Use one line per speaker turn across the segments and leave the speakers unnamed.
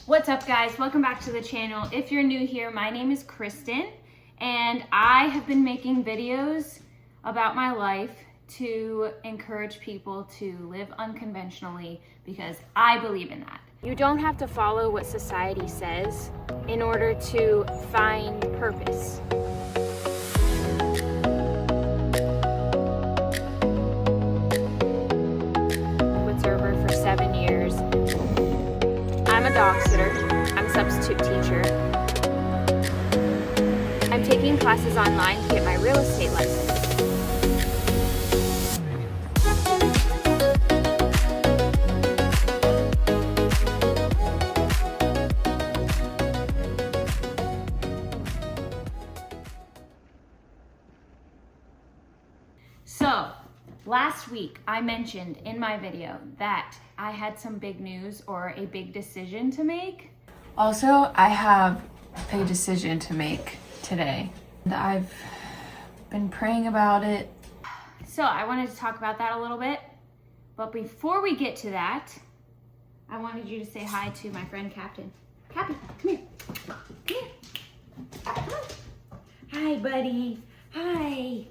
What's up, guys? Welcome back to the channel. If you're new here, my name is Kristen and I have been making videos about my life to encourage people to live unconventionally because I believe in that. You don't have to follow what society says in order to find purpose. Server for 7 years. I'm a dog sitter. I'm a substitute teacher. I'm taking classes online to get my real estate license. So, last week I mentioned in my video that I had some big news or a big decision to make.
Also, I have a decision to make today. And I've been praying about it.
So I wanted to talk about that a little bit. But before we get to that, I wanted you to say hi to my friend Captain. Captain, come here. Come here. Hi, buddy. Hi.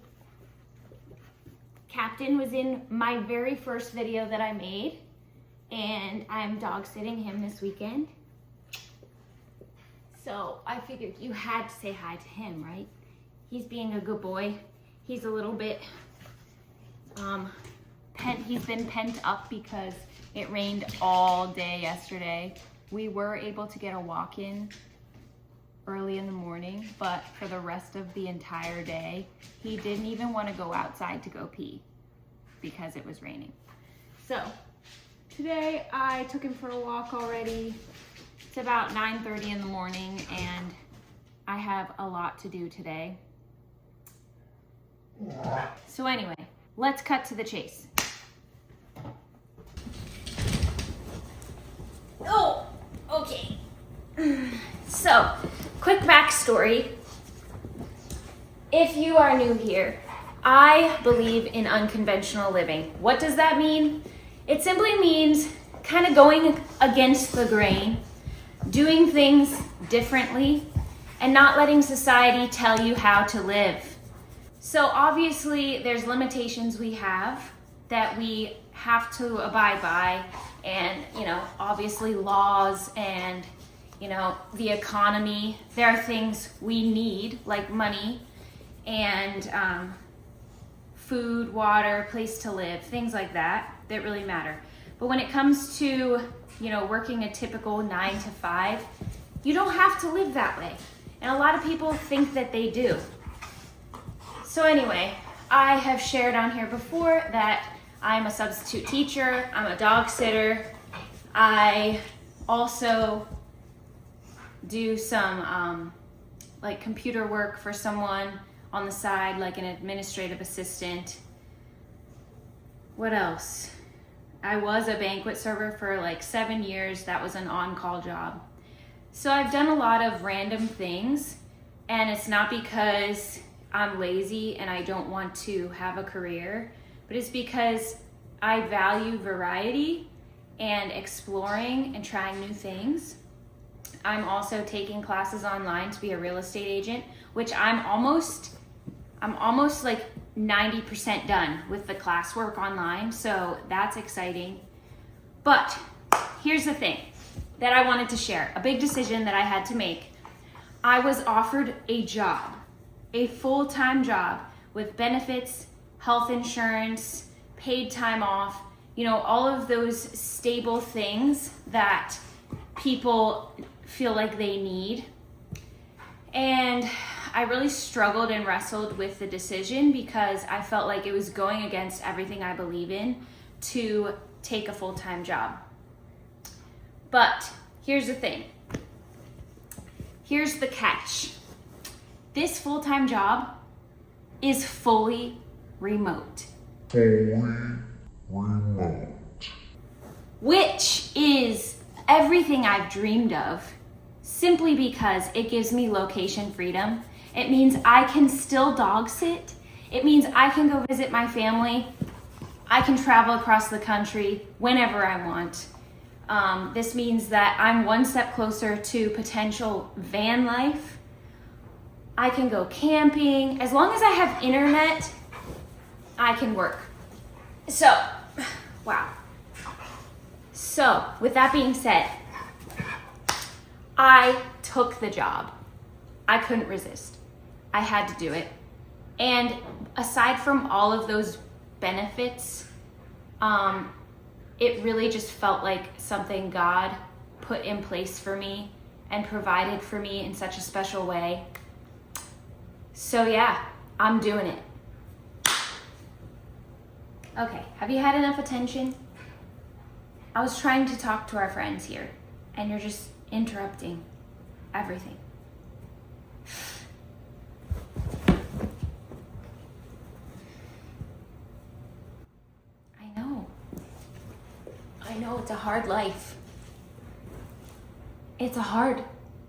Captain was in my very first video that I made, and I'm dog sitting him this weekend. So I figured you had to say hi to him, right? He's being a good boy. He's a little bit, he's been pent up because it rained all day yesterday. We were able to get a walk in early in the morning, but for the rest of the entire day, he didn't even want to go outside to go pee because it was raining. So today I took him for a walk already. It's about 9:30 in the morning and I have a lot to do today. So anyway, let's cut to the chase. Oh, okay. So, quick backstory. If you are new here, I believe in unconventional living. What does that mean? It simply means kind of going against the grain, doing things differently, and not letting society tell you how to live. So obviously there's limitations we have that we have to abide by, and obviously laws and the economy. There are things we need, like money and food, water, place to live, things like that really matter. But when it comes to working a typical 9 to 5, you don't have to live that way, and a lot of people think that they do. So anyway, I have shared on here before that I'm a substitute teacher, I'm a dog sitter. I also do some like computer work for someone on the side, like an administrative assistant. What else? I was a banquet server for like 7 years. That was an on-call job. So I've done a lot of random things, and it's not because I'm lazy and I don't want to have a career, but it's because I value variety and exploring and trying new things. I'm also taking classes online to be a real estate agent, which I'm almost like 90% done with the classwork online, so that's exciting. But here's the thing that I wanted to share, a big decision that I had to make. I was offered a job, a full-time job with benefits, health insurance, paid time off, all of those stable things that people feel like they need. And I really struggled and wrestled with the decision because I felt like it was going against everything I believe in to take a full-time job. But here's the thing. Here's the catch. This full-time job is fully remote. Which is everything I've dreamed of, simply because it gives me location freedom. It means I can still dog sit. It means I can go visit my family. I can travel across the country whenever I want. This means that I'm one step closer to potential van life. I can go camping. As long as I have internet, I can work. So, wow. So, with that being said, I took the job. I couldn't resist. I had to do it. And aside from all of those benefits, it really just felt like something God put in place for me and provided for me in such a special way. So yeah, I'm doing it. Okay, have you had enough attention? I was trying to talk to our friends here, and you're just interrupting everything. I know it's a hard life. It's a hard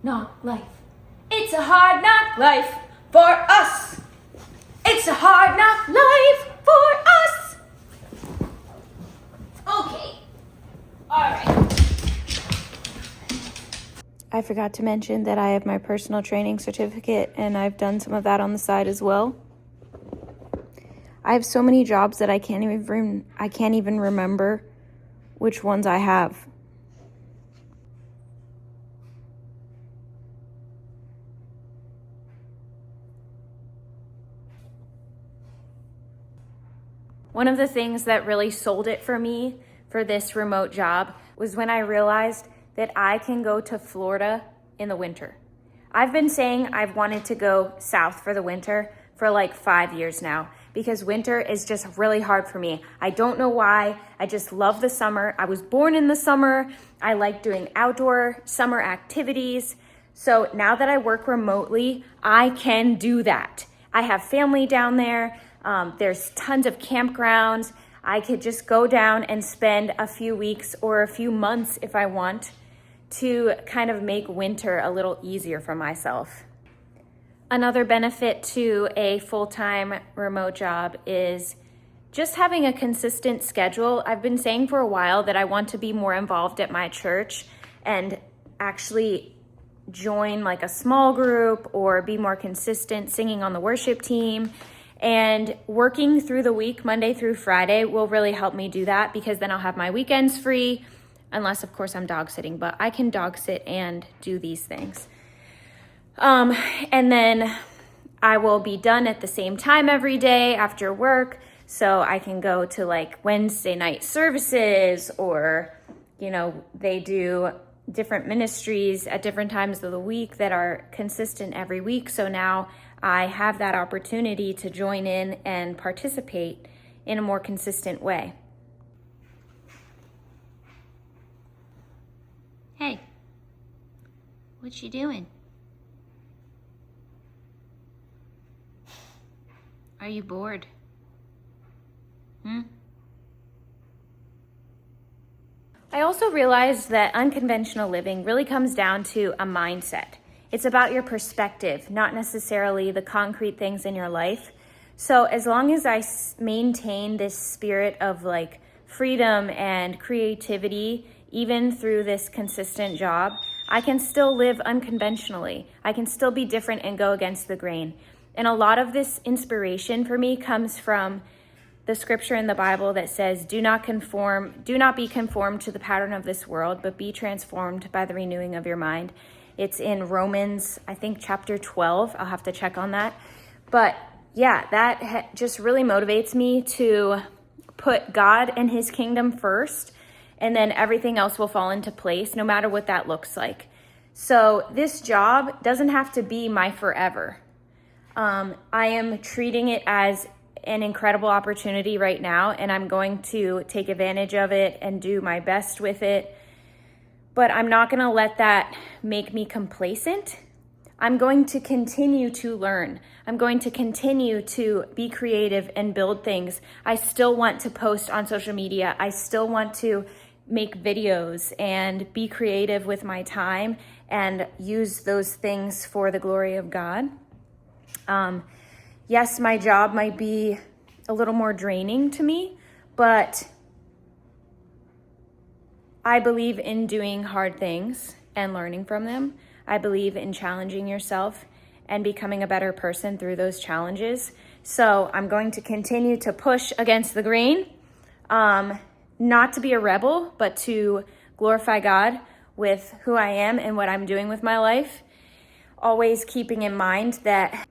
knock life. It's a hard knock life for us. It's a hard knock life for us. Okay. All right. I forgot to mention that I have my personal training certificate, and I've done some of that on the side as well. I have so many jobs that I can't even remember which ones I have. One of the things that really sold it for me for this remote job was when I realized that I can go to Florida in the winter. I've been saying I've wanted to go south for the winter for like 5 years now, because winter is just really hard for me. I don't know why. I just love the summer. I was born in the summer. I like doing outdoor summer activities. So now that I work remotely, I can do that. I have family down there. There's tons of campgrounds. I could just go down and spend a few weeks or a few months if I want to kind of make winter a little easier for myself. Another benefit to a full-time remote job is just having a consistent schedule. I've been saying for a while that I want to be more involved at my church and actually join like a small group or be more consistent singing on the worship team. And working through the week, Monday through Friday, will really help me do that, because then I'll have my weekends free, unless of course I'm dog sitting, but I can dog sit and do these things. And then I will be done at the same time every day after work, so I can go to like Wednesday night services, or, you know, they do different ministries at different times of the week that are consistent every week. So now I have that opportunity to join in and participate in a more consistent way. Hey, what you doing? Are you bored? I also realized that unconventional living really comes down to a mindset. It's about your perspective, not necessarily the concrete things in your life. So as long as I maintain this spirit of like freedom and creativity, even through this consistent job, I can still live unconventionally. I can still be different and go against the grain. And a lot of this inspiration for me comes from the scripture in the Bible that says, do not be conformed to the pattern of this world, but be transformed by the renewing of your mind. It's in Romans, I think chapter 12. I'll have to check on that. But yeah, that just really motivates me to put God and his kingdom first, and then everything else will fall into place, no matter what that looks like. So this job doesn't have to be my forever. I am treating it as an incredible opportunity right now, and I'm going to take advantage of it and do my best with it. But I'm not going to let that make me complacent. I'm going to continue to learn. I'm going to continue to be creative and build things. I still want to post on social media. I still want to make videos and be creative with my time and use those things for the glory of God. Yes, my job might be a little more draining to me, but I believe in doing hard things and learning from them. I believe in challenging yourself and becoming a better person through those challenges. So I'm going to continue to push against the grain, not to be a rebel, but to glorify God with who I am and what I'm doing with my life. Always keeping in mind that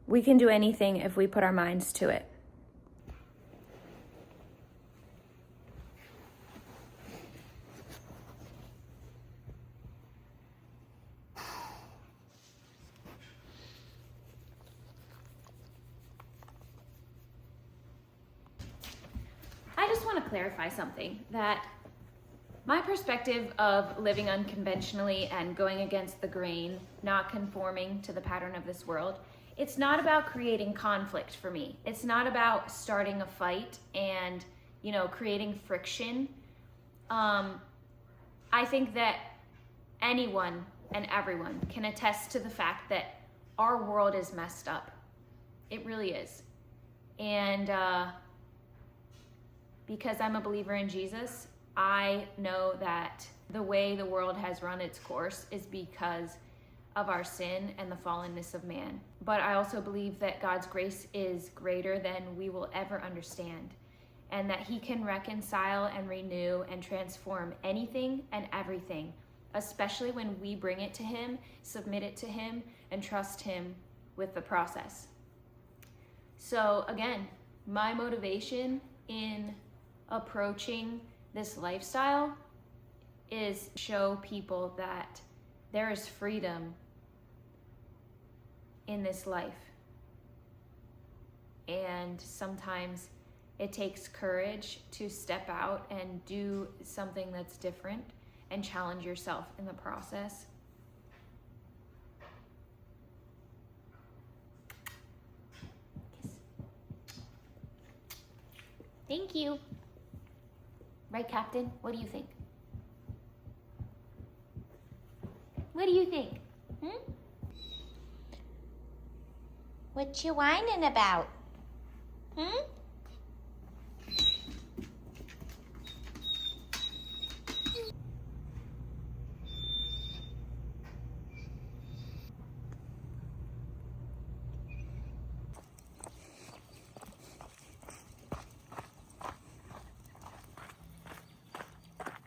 we can do anything if we put our minds to it. I just want to clarify something, that my perspective of living unconventionally and going against the grain, not conforming to the pattern of this world, it's not about creating conflict for me. It's not about starting a fight and, creating friction. I think that anyone and everyone can attest to the fact that our world is messed up. It really is. And because I'm a believer in Jesus, I know that the way the world has run its course is because of our sin and the fallenness of man. But I also believe that God's grace is greater than we will ever understand, and that he can reconcile and renew and transform anything and everything, especially when we bring it to him, submit it to him, and trust him with the process. So again, my motivation in approaching this lifestyle is show people that there is freedom in this life. And sometimes it takes courage to step out and do something that's different and challenge yourself in the process. Kiss. Thank you. Right, Captain? What do you think? What do you think?
What you whining about?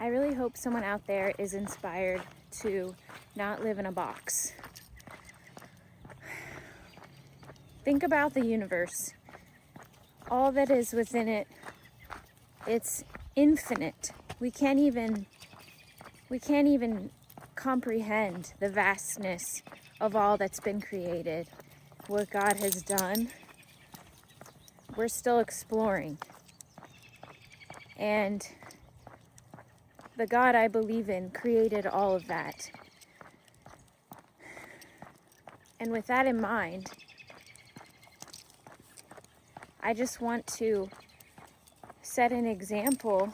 I really hope someone out there is inspired to not live in a box. Think about the universe. All that is within it, it's infinite. We can't even comprehend the vastness of all that's been created, what God has done. We're still exploring. And the God I believe in created all of that. And with that in mind, I just want to set an example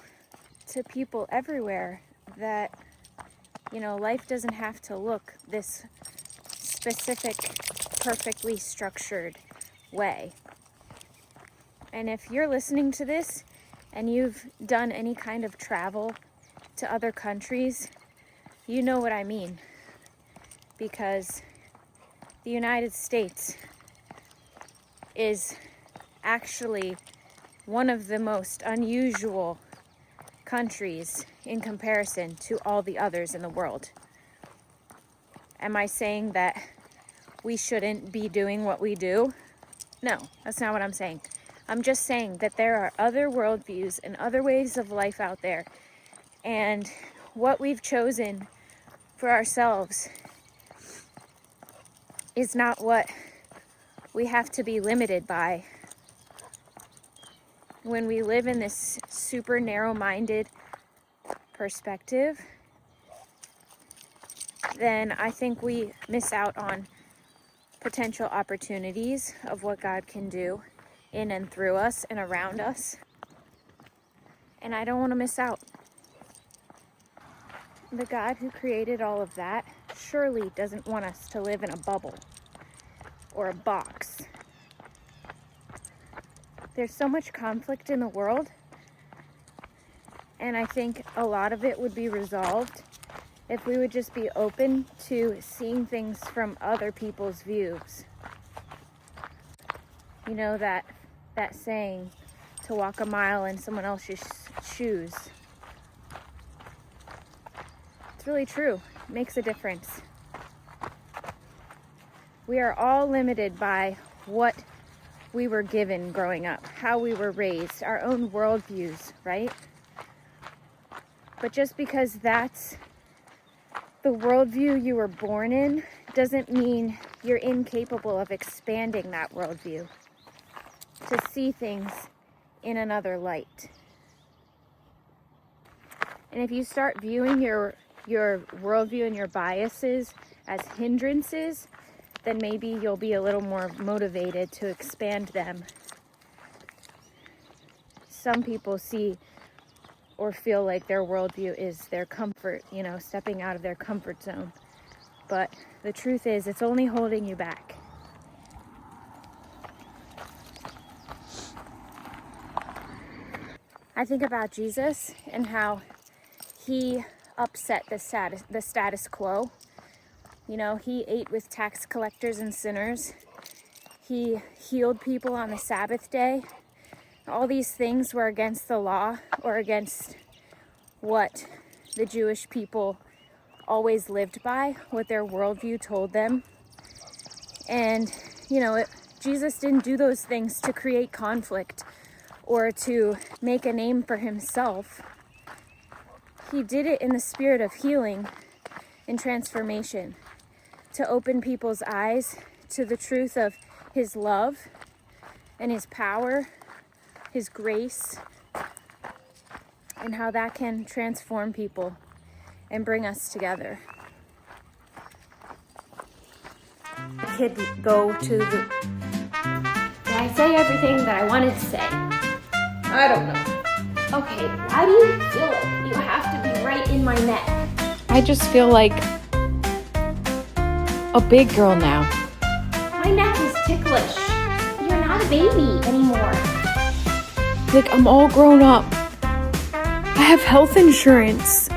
to people everywhere that, life doesn't have to look this specific, perfectly structured way. And if you're listening to this and you've done any kind of travel to other countries, you know what I mean. Because the United States is actually one of the most unusual countries in comparison to all the others in the world. Am I saying that we shouldn't be doing what we do? No, that's not what I'm saying. I'm just saying that there are other worldviews and other ways of life out there. And what we've chosen for ourselves is not what we have to be limited by. When we live in this super narrow-minded perspective, then I think we miss out on potential opportunities of what God can do in and through us and around us. And I don't want to miss out. The God who created all of that surely doesn't want us to live in a bubble or a box. There's so much conflict in the world, And I think a lot of it would be resolved if we would just be open to seeing things from other people's views. You know, that saying, to walk a mile in someone else's shoes. It's really true. It makes a difference. We are all limited by what we were given growing up, how we were raised, our own worldviews, right? But just because that's the worldview you were born in doesn't mean you're incapable of expanding that worldview to see things in another light. And if you start viewing your worldview and your biases as hindrances, then maybe you'll be a little more motivated to expand them. Some people see or feel like their worldview is their comfort, stepping out of their comfort zone. But the truth is, it's only holding you back. I think about Jesus and how he upset the status quo. He ate with tax collectors and sinners. He healed people on the Sabbath day. All these things were against the law or against what the Jewish people always lived by, what their worldview told them. And, Jesus didn't do those things to create conflict or to make a name for himself. He did it in the spirit of healing and transformation, to open people's eyes to the truth of his love and his power, his grace, and how that can transform people and bring us together. Did I say everything that I wanted to say?
I don't know.
Okay, why do you feel it? You have to be right in my neck.
I just feel like a big girl now.
My neck is ticklish. You're not a baby anymore.
Like, I'm all grown up. I have health insurance.